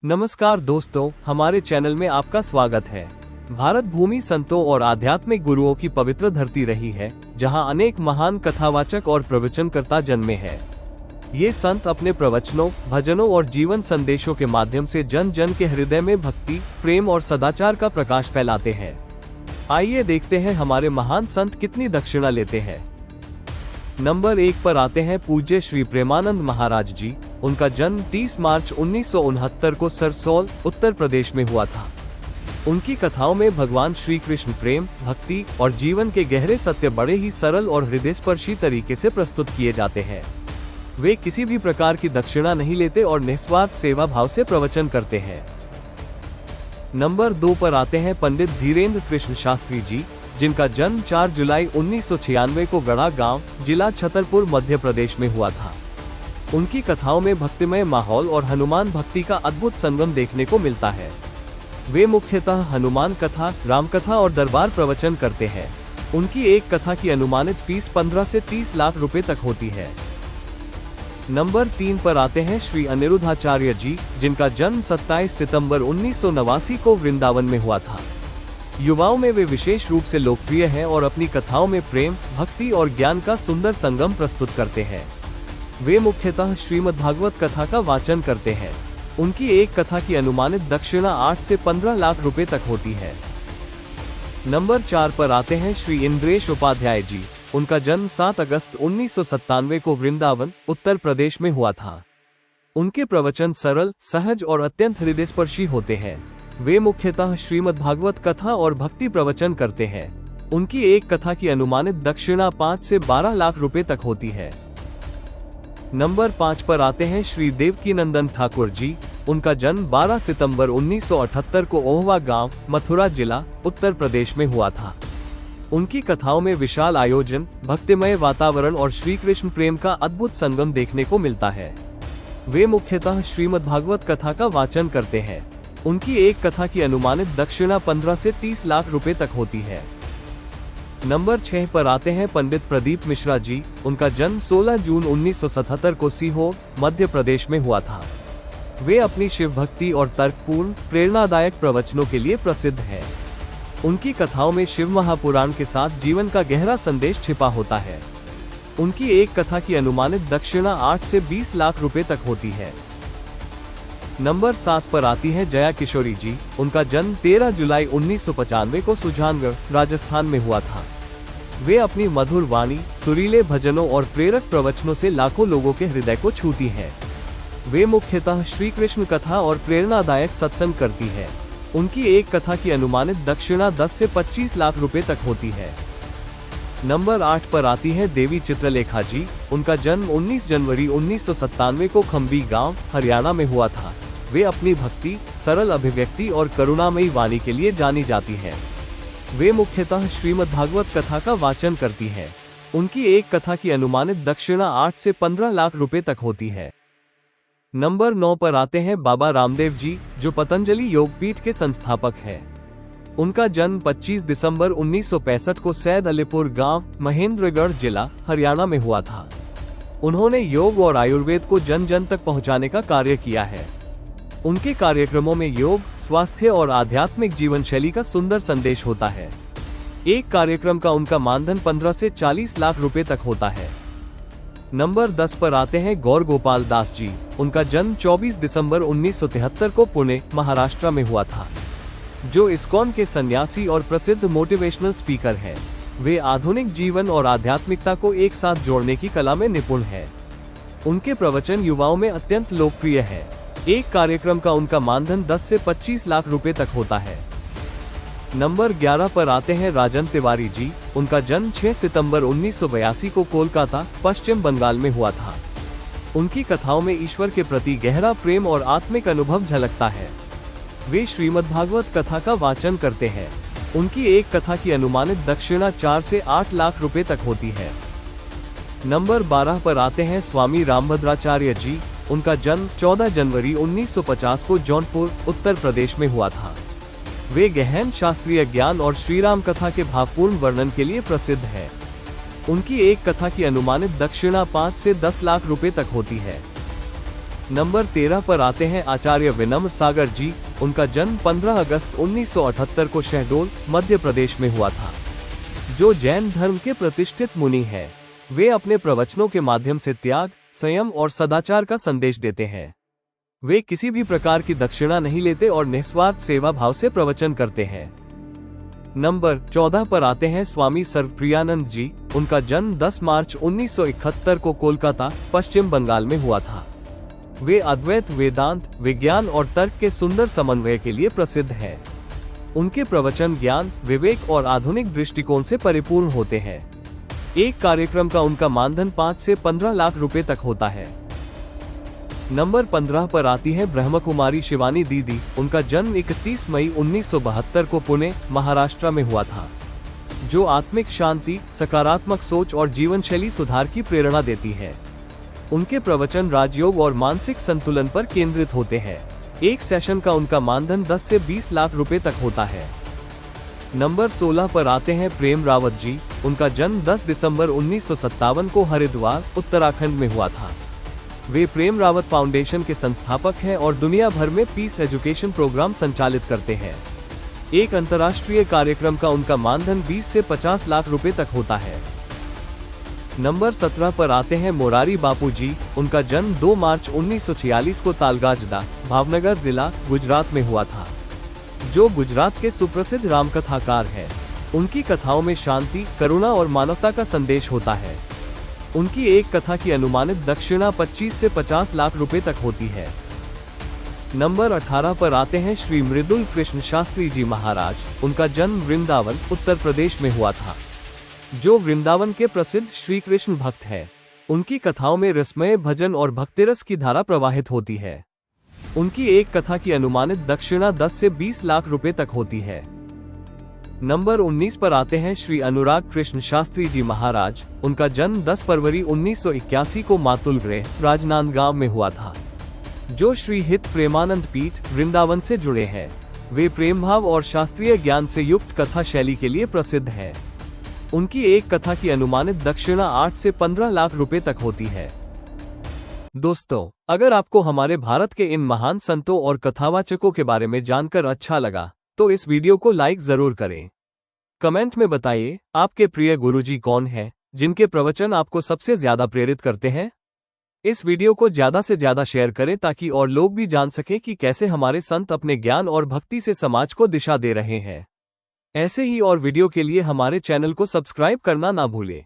नमस्कार दोस्तों, हमारे चैनल में आपका स्वागत है। भारत भूमि संतों और आध्यात्मिक गुरुओं की पवित्र धरती रही है, जहां अनेक महान कथावाचक और प्रवचनकर्ता जन्मे हैं। ये संत अपने प्रवचनों, भजनों और जीवन संदेशों के माध्यम से जन जन के हृदय में भक्ति, प्रेम और सदाचार का प्रकाश फैलाते हैं। आइए देखते हैं हमारे महान संत कितनी दक्षिणा लेते हैं। नंबर 1 पर आते हैं पूज्य श्री प्रेमानंद महाराज जी। उनका जन्म 30 मार्च 1969 को सरसौल, उत्तर प्रदेश में हुआ था। उनकी कथाओं में भगवान श्री कृष्ण प्रेम, भक्ति और जीवन के गहरे सत्य बड़े ही सरल और हृदयस्पर्शी तरीके से प्रस्तुत किए जाते हैं। वे किसी भी प्रकार की दक्षिणा नहीं लेते और निस्वार्थ सेवा भाव से प्रवचन करते हैं। नंबर 2 पर आते हैं पंडित धीरेन्द्र कृष्ण शास्त्री जी, जिनका जन्म 4 जुलाई 1996 को गढ़ा गांव, जिला छतरपुर, मध्य प्रदेश में हुआ था। उनकी कथाओं में भक्तिमय माहौल और हनुमान भक्ति का अद्भुत संगम देखने को मिलता है। वे मुख्यतः हनुमान कथा, राम कथा और दरबार प्रवचन करते हैं। उनकी एक कथा की अनुमानित फीस 15 से 30 लाख रुपए तक होती है। नंबर 3 पर आते हैं श्री अनिरुद्धाचार्य जी, जिनका जन्म 27 सितंबर 1989 को वृंदावन में हुआ था। युवाओं में वे विशेष रूप से लोकप्रिय हैं और अपनी कथाओं में प्रेम, भक्ति और ज्ञान का सुंदर संगम प्रस्तुत करते हैं। वे मुख्यतः श्रीमद्भागवत कथा का वाचन करते हैं। उनकी एक कथा की अनुमानित दक्षिणा 8 से 15 लाख रुपए तक होती है। नंबर 4 पर आते हैं श्री इंद्रेश उपाध्याय जी। उनका जन्म 7 अगस्त 1997 को वृंदावन, उत्तर प्रदेश में हुआ था। उनके प्रवचन सरल, सहज और अत्यंत हृदयस्पर्शी होते हैं। वे मुख्यतः श्रीमद्भागवत कथा और भक्ति प्रवचन करते हैं। उनकी एक कथा की अनुमानित दक्षिणा 5 से 12 लाख रुपए तक होती है। नंबर 5 पर आते हैं श्री देवकीनंदन ठाकुर जी। उनका जन्म 12 सितंबर 1978 को ओहवा गांव, मथुरा जिला, उत्तर प्रदेश में हुआ था। उनकी कथाओं में विशाल आयोजन, भक्तिमय वातावरण और श्री कृष्ण प्रेम का अद्भुत संगम देखने को मिलता है। वे मुख्यतः श्रीमद्भागवत कथा का वाचन करते हैं। उनकी एक कथा की अनुमानित दक्षिणा 15 से 30 लाख रुपए तक होती है। नंबर 6 पर आते हैं पंडित प्रदीप मिश्रा जी। उनका जन्म 16 जून 1977 को सीहोर, मध्य प्रदेश में हुआ था। वे अपनी शिव भक्ति और तर्कपूर्ण, प्रेरणादायक प्रवचनों के लिए प्रसिद्ध हैं। उनकी कथाओं में शिव महापुराण के साथ जीवन का गहरा संदेश छिपा होता है। उनकी एक कथा की अनुमानित दक्षिणा 8 से 20 लाख रुपए तक होती है। नंबर 7 पर आती है जया किशोरी जी। उनका जन्म 13 जुलाई 1995 को सुजानगढ़, राजस्थान में हुआ था। वे अपनी मधुर वाणी, सुरीले भजनों और प्रेरक प्रवचनों से लाखों लोगों के हृदय को छूती हैं। वे मुख्यतः श्री कृष्ण कथा और प्रेरणादायक सत्संग करती है। उनकी एक कथा की अनुमानित दक्षिणा 10 से 25 लाख रुपए तक होती है। नंबर 8 पर आती है देवी चित्रलेखा जी। उनका जन्म 19 जनवरी 1997 को खम्बी गांव, हरियाणा में हुआ था। वे अपनी भक्ति, सरल अभिव्यक्ति और करुणामयी वाणी के लिए जानी जाती हैं। वे मुख्यतः श्रीमद्भागवत कथा का वाचन करती हैं। उनकी एक कथा की अनुमानित दक्षिणा 8 से 15 लाख रुपए तक होती है। नंबर 9 पर आते हैं बाबा रामदेव जी, जो पतंजलि योगपीठ के संस्थापक हैं। उनका जन्म 25 दिसंबर 1965 को सैद अलीपुर गांव, महेंद्रगढ़ जिला, हरियाणा में हुआ था। उन्होंने योग और आयुर्वेद को जन जन तक पहुंचाने का कार्य किया है। उनके कार्यक्रमों में योग, स्वास्थ्य और आध्यात्मिक जीवन शैली का सुंदर संदेश होता है। एक कार्यक्रम का उनका मानधन 15 से 40 लाख रुपए तक होता है। नंबर 10 पर आते हैं गौर गोपाल दास जी। उनका जन्म 24 दिसंबर 1973 को पुणे, महाराष्ट्र में हुआ था, जो इस्कॉन के सन्यासी और प्रसिद्ध मोटिवेशनल स्पीकर हैं। वे आधुनिक जीवन और आध्यात्मिकता को एक साथ जोड़ने की कला में निपुण हैं। उनके प्रवचन युवाओं में अत्यंत लोकप्रिय है। एक कार्यक्रम का उनका मानधन 10 से 25 लाख रुपए तक होता है। नंबर 11 पर आते हैं राजन तिवारी जी। उनका जन्म 6 सितंबर 1982 को कोलकाता, पश्चिम बंगाल में हुआ था। उनकी कथाओं में ईश्वर के प्रति गहरा प्रेम और आत्मिक अनुभव झलकता है। वे श्रीमद्भागवत कथा का वाचन करते हैं। उनकी एक कथा की अनुमानित दक्षिणा 4 से 8 लाख रुपए तक होती है। नंबर 12 पर आते हैं स्वामी रामभद्राचार्य जी। उनका जन्म 14 जनवरी 1950 को जौनपुर, उत्तर प्रदेश में हुआ था। वे गहन शास्त्रीय ज्ञान और श्री राम कथा के भावपूर्ण वर्णन के लिए प्रसिद्ध है। उनकी एक कथा की अनुमानित दक्षिणा 5 से 10 लाख रुपए तक होती है। नंबर 13 पर आते हैं आचार्य विनम्र सागर जी। उनका जन्म 15 अगस्त 1978 को शहडोल, मध्य प्रदेश में हुआ था, जो जैन धर्म के प्रतिष्ठित मुनि हैं। वे अपने प्रवचनों के माध्यम से त्याग, संयम और सदाचार का संदेश देते हैं। वे किसी भी प्रकार की दक्षिणा नहीं लेते और निस्वार्थ सेवा भाव से प्रवचन करते हैं। नंबर 14 पर आते हैं स्वामी सर्वप्रियानंद जी। उनका जन्म 10 मार्च 1971 को कोलकाता, पश्चिम बंगाल में हुआ था। वे अद्वैत, वेदांत, विज्ञान और तर्क के सुंदर समन्वय के लिए प्रसिद्ध हैं। उनके प्रवचन ज्ञान, विवेक और आधुनिक दृष्टिकोण से परिपूर्ण होते हैं। एक कार्यक्रम का उनका मानधन 5 से 15 लाख रुपए तक होता है। नंबर 15 पर आती है ब्रह्मकुमारी शिवानी दीदी। उनका जन्म 31 मई 1972 को पुणे, महाराष्ट्र में हुआ था, जो आत्मिक शांति, सकारात्मक सोच और जीवन शैली सुधार की प्रेरणा देती है। उनके प्रवचन राजयोग और मानसिक संतुलन पर केंद्रित होते हैं। एक सेशन का उनका मानधन 10 से 20 लाख रुपए तक होता है। नंबर 16 पर आते हैं प्रेम रावत जी। उनका जन्म 10 दिसंबर 1957 को हरिद्वार, उत्तराखंड में हुआ था। वे प्रेम रावत फाउंडेशन के संस्थापक हैं और दुनिया भर में पीस एजुकेशन प्रोग्राम संचालित करते हैं। एक अंतर्राष्ट्रीय कार्यक्रम का उनका मानधन 20 से 50 लाख रुपए तक होता है। नंबर 17 पर आते हैं मोरारी बापू जी। उनका जन्म 2 मार्च 1946 को तालगाजदा, भावनगर जिला, गुजरात में हुआ था, जो गुजरात के सुप्रसिद्ध रामकथाकार हैं। उनकी कथाओं में शांति, करुणा और मानवता का संदेश होता है। उनकी एक कथा की अनुमानित दक्षिणा 25 से 50 लाख रुपए तक होती है। नंबर 18 पर आते हैं श्री मृदुल कृष्ण शास्त्री जी महाराज। उनका जन्म वृंदावन, उत्तर प्रदेश में हुआ था, जो वृंदावन के प्रसिद्ध श्री कृष्ण भक्त हैं। उनकी कथाओं में रसमय भजन और भक्तिरस की धारा प्रवाहित होती है। उनकी एक कथा की अनुमानित दक्षिणा 10 से 20 लाख रुपए तक होती है। नंबर 19 पर आते हैं श्री अनुराग कृष्ण शास्त्री जी महाराज। उनका जन्म 10 फरवरी 1981 को मातुल गृह, राजनांदगांव में हुआ था, जो श्री हित प्रेमानंद पीठ, वृंदावन से जुड़े हैं। वे प्रेम भाव और शास्त्रीय ज्ञान से युक्त कथा शैली के लिए प्रसिद्ध हैं। उनकी एक कथा की अनुमानित दक्षिणा 8 से 15 लाख रुपए तक होती है। दोस्तों, अगर आपको हमारे भारत के इन महान संतों और कथावाचकों के बारे में जानकर अच्छा लगा तो इस वीडियो को लाइक जरूर करें। कमेंट में बताइए आपके प्रिय गुरुजी कौन हैं, जिनके प्रवचन आपको सबसे ज्यादा प्रेरित करते हैं। इस वीडियो को ज्यादा से ज्यादा शेयर करें ताकि और लोग भी जान सकें कि कैसे हमारे संत अपने ज्ञान और भक्ति से समाज को दिशा दे रहे हैं। ऐसे ही और वीडियो के लिए हमारे चैनल को सब्सक्राइब करना ना भूलें।